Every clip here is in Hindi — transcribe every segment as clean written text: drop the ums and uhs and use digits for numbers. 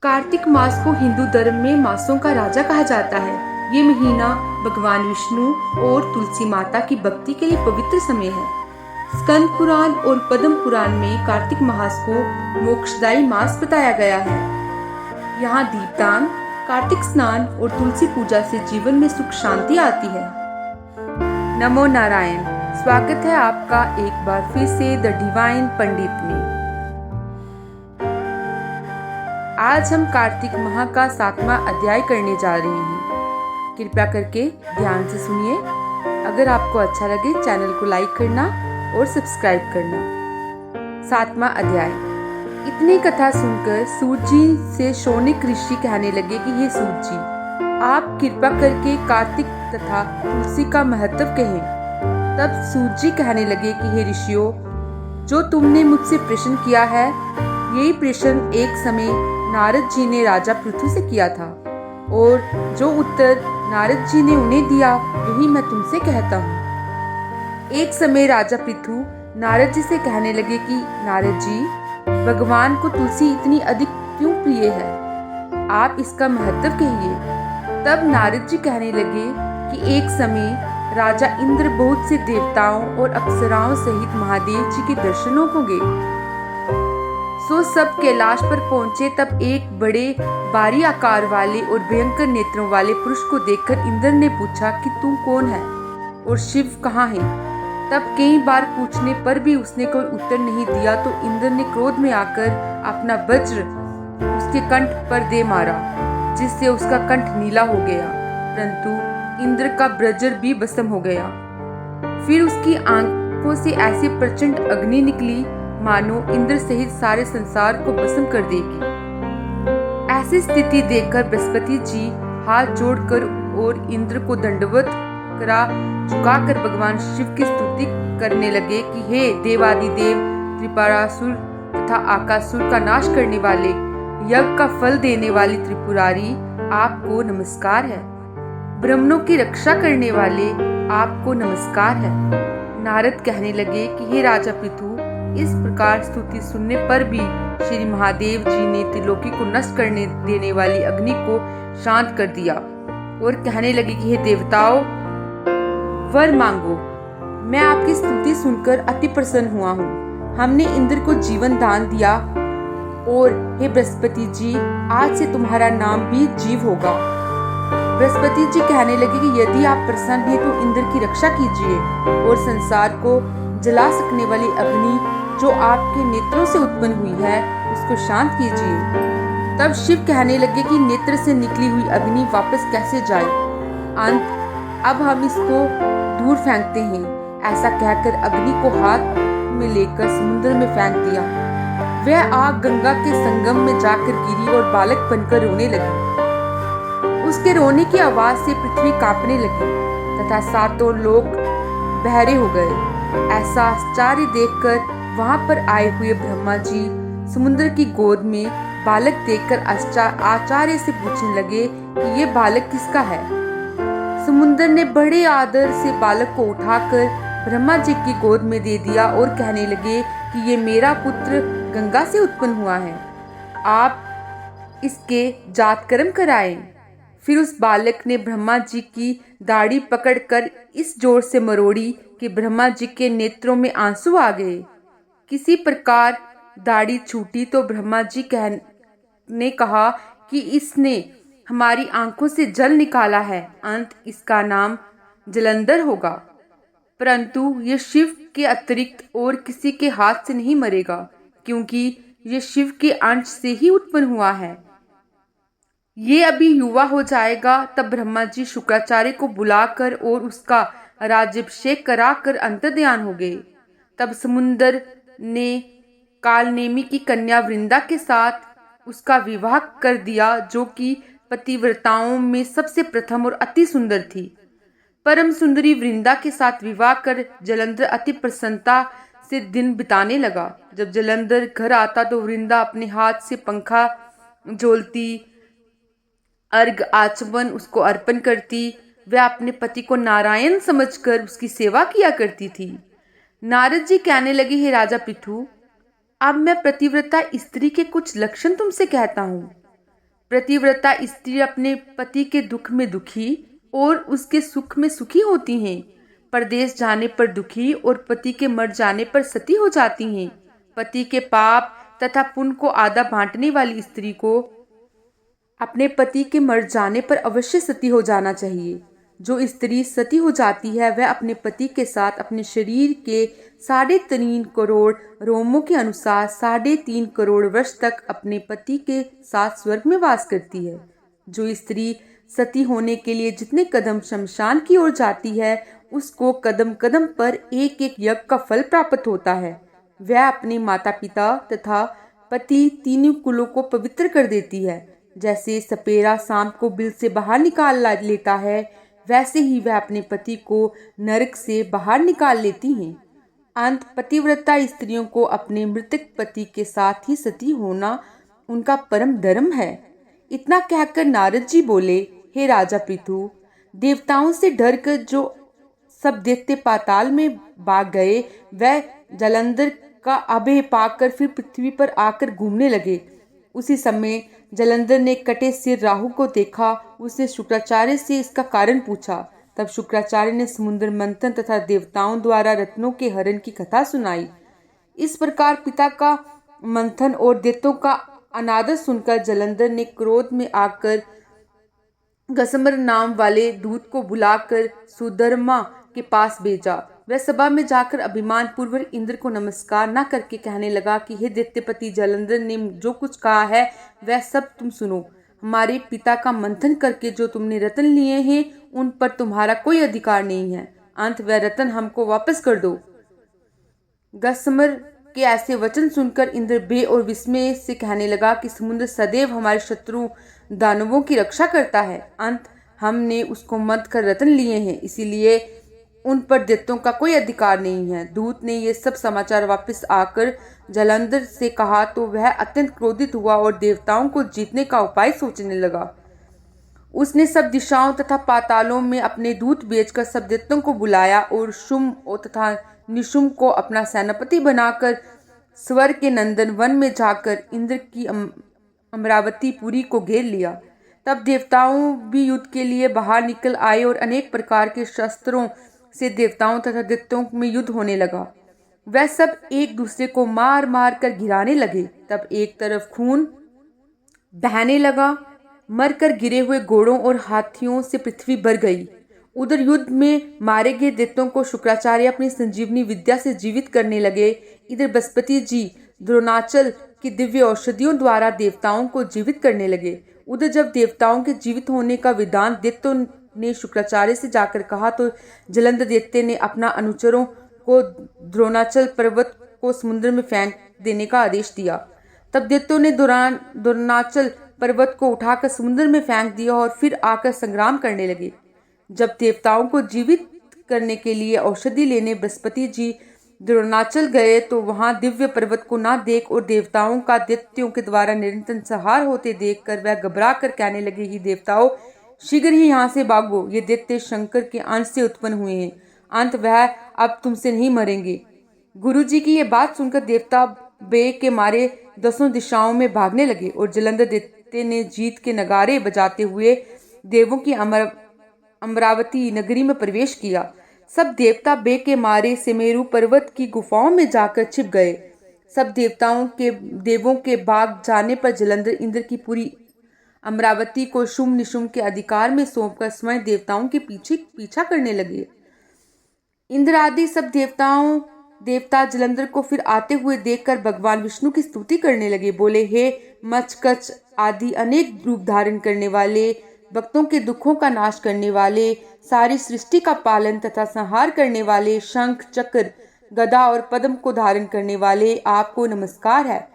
कार्तिक मास को हिंदू धर्म में मासों का राजा कहा जाता है। ये महीना भगवान विष्णु और तुलसी माता की भक्ति के लिए पवित्र समय है। स्कंद पुराण और पद्म पुराण में कार्तिक मास को मोक्षदायी मास बताया गया है। यहाँ दीपदान, कार्तिक स्नान और तुलसी पूजा से जीवन में सुख शांति आती है। नमो नारायण। स्वागत है आपका एक बार फिर से द डिवाइन पंडित में। आज हम कार्तिक माह का 7वां अध्याय करने जा रहे हैं। कृपया करके ध्यान से सुनिए। अगर आपको अच्छा लगे चैनल को लाइक करना और सब्सक्राइब करना। 7वां अध्याय। इतनी कथा सुनकर सूत जी से शौनक ऋषि कहने लगे कि हे सूत जी, आप कृपा करके कार्तिक तथा तुलसी का महत्व कहें। तब सूत जी कहने लगे कि हे ऋषियों, जो तुमने मुझसे प्रश्न किया है, यही प्रश्न एक समय नारद जी ने राजा पृथु से किया था, और जो उत्तर नारद जी ने उन्हें दिया वही मैं तुमसे कहता हूँ। एक समय राजा पृथु नारद जी से कहने लगे कि नारद जी, भगवान को तुलसी इतनी अधिक क्यों प्रिय है? आप इसका महत्व कहिए। तब नारद जी कहने लगे कि एक समय राजा इंद्र बहुत से देवताओं और अप्सराओं सहित महादेव जी के दर्शनों को गए। सो सब कैलाश पर पहुंचे। तब एक बड़े भारी आकार वाले और भयंकर नेत्रों वाले पुरुष को देखकर इंद्र ने पूछा कि तू कौन है और शिव कहाँ है? तब कई बार पूछने पर भी उसने कोई उत्तर नहीं दिया तो इंद्र ने क्रोध में आकर अपना वज्र उसके कंठ पर दे मारा, जिससे उसका कंठ नीला हो गया, परंतु इंद्र का वज्र भी भस्म हो गया। फिर उसकी आंखों से ऐसी प्रचंड अग्नि निकली मानो इंद्र सहित सारे संसार को भस्म कर देगी। ऐसी स्थिति देखकर बृहस्पति जी हाथ जोड़कर और इंद्र को दंडवत करा झुकाकर भगवान शिव की स्तुति करने लगे कि हे देवादिदेव, त्रिपुरासुर तथा आकासुर का नाश करने वाले, यज्ञ का फल देने वाली त्रिपुरारी, आपको नमस्कार है। ब्राह्मणों की रक्षा करने वाले, आपको नमस्कार है। नारद कहने लगे कि हे राजा पृथु, इस प्रकार स्तुति सुनने पर भी श्री महादेव जी ने त्रिलोकी को नष्ट करने देने वाली अग्नि को शांत कर दिया और कहने लगे कि हे देवताओं, वर मांगो। मैं आपकी स्तुति सुनकर अति प्रसन्न हुआ हूँ। हमने इंद्र को जीवन दान दिया, और हे बृहस्पति जी, आज से तुम्हारा नाम भी जीव होगा। बृहस्पति जी कहने लगे कि यदि आप प्रसन्न हैं तो इंद्र की रक्षा कीजिए और संसार को जला सकने वाली अग्नि जो आपके नेत्रों से उत्पन्न हुई है उसको शांत कीजिए। तब शिव कहने लगे कि नेत्र से निकली हुई अग्नि वापस कैसे जाए? अंत अब हम इसको दूर फेंकते हैं। ऐसा कहकर अग्नि को हाथ में लेकर समुद्र में फेंक दिया। वह आग गंगा के संगम में जाकर गिरी और बालक बनकर रोने लगी। उसके रोने की आवाज से पृथ्वी कांपने लगी तथा सातों लोग बहरे हो गए। ऐसा आश्चर्य देखकर वहां पर आए हुए ब्रह्मा जी समुद्र की गोद में बालक देखकर आचार्य से पूछने लगे कि ये बालक किसका है? समुद्र ने बड़े आदर से बालक को उठाकर ब्रह्मा जी की गोद में दे दिया और कहने लगे कि ये मेरा पुत्र गंगा से उत्पन्न हुआ है, आप इसके जातकर्म कराएं। फिर उस बालक ने ब्रह्मा जी की दाढ़ी पकड़कर इस जोर से मरोड़ी कि ब्रह्मा जी के नेत्रों में आंसू आ गए। किसी प्रकार दाढ़ी छूटी तो ब्रह्मा जी ने कहा कि इसने हमारी आंखों से जल निकाला है, अंत इसका नाम जलंधर होगा, परंतु ये शिव के अतिरिक्त और किसी के हाथ से नहीं मरेगा, क्योंकि ये शिव के अंश से ही उत्पन्न हुआ है। ये अभी युवा हो जाएगा। तब ब्रह्मा जी शुक्राचार्य को बुलाकर और उसका राज्याभिषेक कराकर अंतर्ध्यान हो गए। तब समुद्र ने कालनेमी की कन्या वृंदा के साथ उसका विवाह कर दिया, जो कि पतिव्रताओं में सबसे प्रथम और अति सुंदर थी। परम सुंदरी वृंदा के साथ विवाह कर जलंधर अति प्रसन्नता से दिन बिताने लगा। जब जलंधर घर आता तो वृंदा अपने हाथ से पंखा झोलती, अर्घ आचमन उसको अर्पण करती। वह अपने पति को नारायण समझकर उसकी सेवा किया करती थी। नारद जी कहने लगे, हे राजा पृथु, अब मैं पतिव्रता स्त्री के कुछ लक्षण तुमसे कहता हूँ। पतिव्रता स्त्री अपने पति के दुख में दुखी और उसके सुख में सुखी होती हैं। परदेश जाने पर दुखी और पति के मर जाने पर सती हो जाती हैं। पति के पाप तथा पुण्य को आधा बांटने वाली स्त्री को अपने पति के मर जाने पर अवश्य सती हो जाना चाहिए। जो स्त्री सती हो जाती है वह अपने पति के साथ अपने शरीर के 3.5 करोड़ रोमों के अनुसार 3.5 करोड़ वर्ष तक अपने पति के साथ स्वर्ग में वास करती है। जो स्त्री सती होने के लिए जितने कदम शमशान की ओर जाती है उसको कदम कदम पर एक एक यज्ञ का फल प्राप्त होता है। वह अपने माता पिता तथा पति तीनों कुलों को पवित्र कर देती है। जैसे सपेरा सांप को बिल से बाहर निकाल लेता है वैसे ही वह अपने पति को नरक से बाहर निकाल लेती हैं। अंत पतिव्रता स्त्रियों को अपने मृतक पति के साथ ही सती होना उनका परम धर्म है। इतना कहकर नारद जी बोले, हे राजा पृथु, देवताओं से डरकर जो सब दैत्य पाताल में भाग गए वह जलंधर का अभय पाकर फिर पृथ्वी पर आकर घूमने लगे। उसी समय जलंधर ने कटे सिर राहु को देखा। उसने शुक्राचार्य से इसका कारण पूछा। तब शुक्राचार्य ने समुद्र मंथन तथा देवताओं द्वारा रत्नों के हरण की कथा सुनाई। इस प्रकार पिता का मंथन और दैत्यों का अनादर सुनकर जलंधर ने क्रोध में आकर गसमर नाम वाले दूत को बुलाकर सुधर्मा के पास भेजा। वह सभा में जाकर अभिमान पूर्वक इंद्र को नमस्कार न करके कहने लगा कि हे दैत्यपति जलंधर ने जो कुछ कहा है वह सब तुम सुनो। हमारे पिता का मंथन करके जो तुमने रत्न लिए हैं उन पर तुम्हारा कोई अधिकार नहीं है। अंत वह रत्न हमको वापस कर दो। गसमर के ऐसे वचन सुनकर इंद्र भय और विस्मय से कहने लगा कि समुद्र सदैव हमारे शत्रु दानवों की रक्षा करता है। अंत हमने उसको मत कर रत्न लिए हैं, इसीलिए उन पर दैत्यों का कोई अधिकार नहीं है। दूत ने ये सब समाचार वापस आकर जलंधर से कहा तो वह अत्यंत क्रोधित हुआ और देवताओं को जीतने का उपाय सोचने लगा। उसने सब दिशाओं तथा पातालों में अपने दूत भेजकर सब दैत्यों को बुलाया और शुम तथा निशुम को अपना सेनापति बनाकर स्वर्ग के नंदन वन में जाकर इंद्र की अमरावतीपुरी को घेर लिया। तब देवताओं भी युद्ध के लिए बाहर निकल आए और अनेक प्रकार के शस्त्रों से देवताओं तथा दैत्यों में युद्ध होने लगा। वह सब एक दूसरे को मार मार कर गिराने लगे। तब एक तरफ खून बहने लगा। मरकर गिरे हुए घोड़ों और हाथियों से पृथ्वी भर गई। उधर युद्ध में मारे गए दैत्यों को शुक्राचार्य अपनी संजीवनी विद्या से जीवित करने लगे। इधर बृहस्पति जी द्रोणाचल की दिव्य औषधियों द्वारा देवताओं को जीवित करने लगे। उधर जब देवताओं के जीवित होने का विधान दैत्यों ने शुक्राचार्य से जाकर कहा तो जलंधर दैत्य ने अपना अनुचरों को द्रोणाचल पर्वत को समुद्र में फेंक देने का आदेश दिया। तब दैत्यों ने द्रोणाचल पर्वत को उठाकर समुद्र में फेंक दिया और फिर आकर संग्राम करने लगे। जब देवताओं को जीवित करने के लिए औषधि लेने बृहस्पति जी द्रोणाचल गए तो वहां दिव्य पर्वत को ना देख और देवताओं का दैत्यों के द्वारा निरंतर संहार होते देखकर वह घबरा कर कहने लगे, ही देवताओं शीघ्र ही यहाँ से भागो, ये दैत्य शंकर के अंश से उत्पन्न हुए हैं। अंत वह अब तुमसे नहीं मरेंगे। गुरु जी की ये बात सुनकर देवता भय के मारे 10 दिशाओं में भागने लगे और जलंधर दैत्य ने जीत के नगारे बजाते हुए देवों की अमरावती नगरी में प्रवेश किया। सब देवता भय के मारे सेमेरु पर्वत की गुफाओं में जाकर छिप गए। सब देवों के भाग जाने पर जलंधर इंद्र की पूरी अमरावती को शुम निशुम के अधिकार में सौंपकर स्वयं देवताओं के पीछा करने लगे। इंद्र आदि सब देवता जलंधर को फिर आते हुए देखकर भगवान विष्णु की स्तुति करने लगे। बोले, हे मचकच आदि अनेक रूप धारण करने वाले, भक्तों के दुखों का नाश करने वाले, सारी सृष्टि का पालन तथा संहार करने वाले, शंख चक्र गदा और पद्म को धारण करने वाले, आपको नमस्कार है।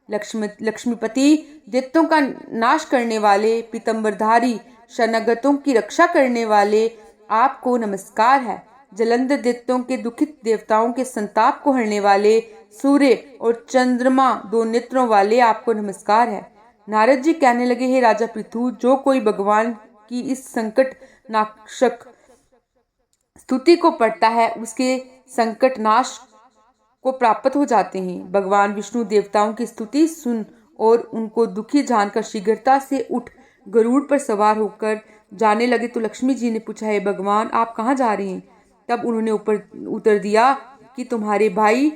लक्ष्मीपति दैत्यों का नाश करने वाले, पीतंबरधारी शरणागतों की रक्षा करने वाले, आपको नमस्कार है। जलंधर दैत्यों के दुखित देवताओं के संताप को हरने वाले, सूर्य और चंद्रमा 2 नेत्रों वाले, आपको नमस्कार है। नारद जी कहने लगे, हे राजा पृथु, जो कोई भगवान की इस संकट नाशक स्तुति को पढ़ता है उसके संकट नाश को प्राप्त हो जाते हैं। भगवान विष्णु देवताओं की स्तुति सुन और उनको दुखी जानकर शीघ्रता से उठ गरुड़ पर सवार होकर जाने लगे तो लक्ष्मी जी ने पूछा, हे भगवान, आप कहाँ जा रहे हैं? तब उन्होंने उत्तर दिया कि तुम्हारे भाई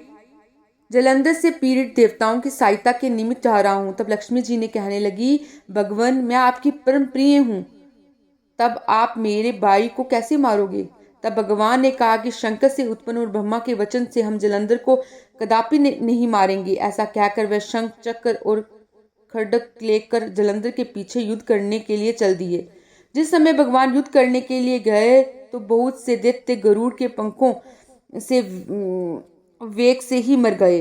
जलंधर से पीड़ित देवताओं की सहायता के निमित्त जा रहा हूँ। तब लक्ष्मी जी ने कहने लगी, भगवान, मैं आपकी परम प्रिय हूँ, तब आप मेरे भाई को कैसे मारोगे? तब भगवान ने कहा कि शंकर से उत्पन्न और ब्रह्मा के वचन से हम जलंधर को कदापि नहीं मारेंगे। ऐसा कहकर वह शंख चक्र और खड्ग लेकर जलंधर के पीछे युद्ध करने के लिए चल दिए। जिस समय भगवान युद्ध करने के लिए गए तो बहुत से दैत्य गरुड़ के पंखों से वेग से ही मर गए।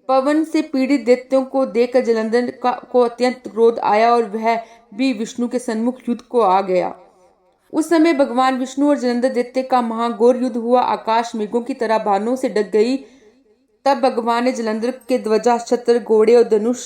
पवन से पीड़ित दैत्यों को देखकर जलंधर को अत्यंत क्रोध आया और वह भी विष्णु के सन्मुख युद्ध को आ गया। उस समय भगवान विष्णु और जलंधर दैत्य का महाघोर युद्ध हुआ। आकाश मेघों की तरह बाणों से ढक गई। तब भगवान ने जलंधर के ध्वजा, छत्र, घोड़े और धनुष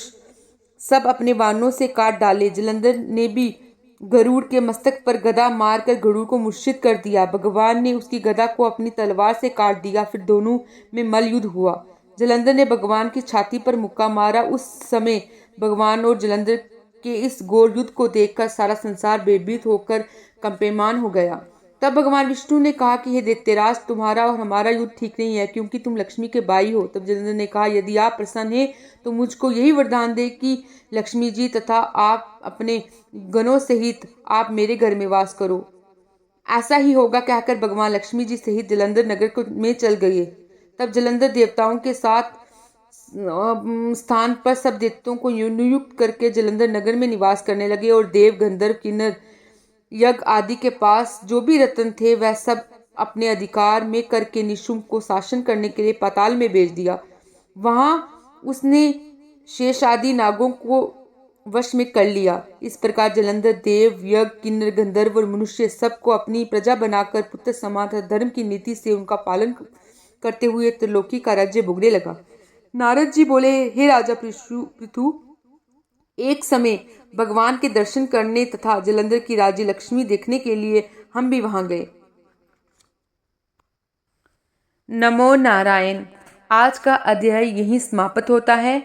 सब अपने बाणों से काट डाले। जलंधर ने भी गरुड़ के मस्तक पर गदा मारकर गरुड़ को मूर्छित कर दिया। भगवान ने उसकी गदा को अपनी तलवार से काट दिया। फिर दोनों में मल्ल युद्ध हुआ। जलंधर ने भगवान की छाती पर मुक्का मारा। उस समय भगवान और जलंधर के इस घोर युद्ध को देखकर सारा संसार भयभीत होकर कंपेमान हो गया। तब भगवान विष्णु ने कहा कि हे दैत्यराज, तुम्हारा और हमारा युद्ध ठीक नहीं है, क्योंकि तुम लक्ष्मी के भाई हो। तब जलंधर ने कहा, यदि आप प्रसन्न हैं तो मुझको यही वरदान दे कि लक्ष्मी जी तथा आप अपने गणों सहित आप मेरे घर में वास करो। ऐसा ही होगा कहकर भगवान लक्ष्मी जी सहित जलंधर नगर में चल गए। तब जलंधर देवताओं के साथ स्थान पर सब दैत्यों को नियुक्त करके जलंधर नगर में निवास करने लगे और देव, गंधर्व, किन्नर, यज्ञ आदि के पास जो भी रत्न थे वह सब अपने अधिकार में करके निशुंभ को शासन करने के लिए पाताल में भेज दिया। वहां उसने शेष आदि नागों को वश में कर लिया। इस प्रकार जलंधर देव, यज्ञ, किन्नर, गंधर्व और मनुष्य सबको अपनी प्रजा बनाकर पुत्र समान धर्म की नीति से उनका पालन करते हुए त्रिलोकी का राज्य भोगने लगा। नारद जी बोले, हे राजा पृथु, एक समय भगवान के दर्शन करने तथा जलंधर की राज्य लक्ष्मी देखने के लिए हम भी वहां गए। नमो नारायण। आज का अध्याय यहीं समाप्त होता है।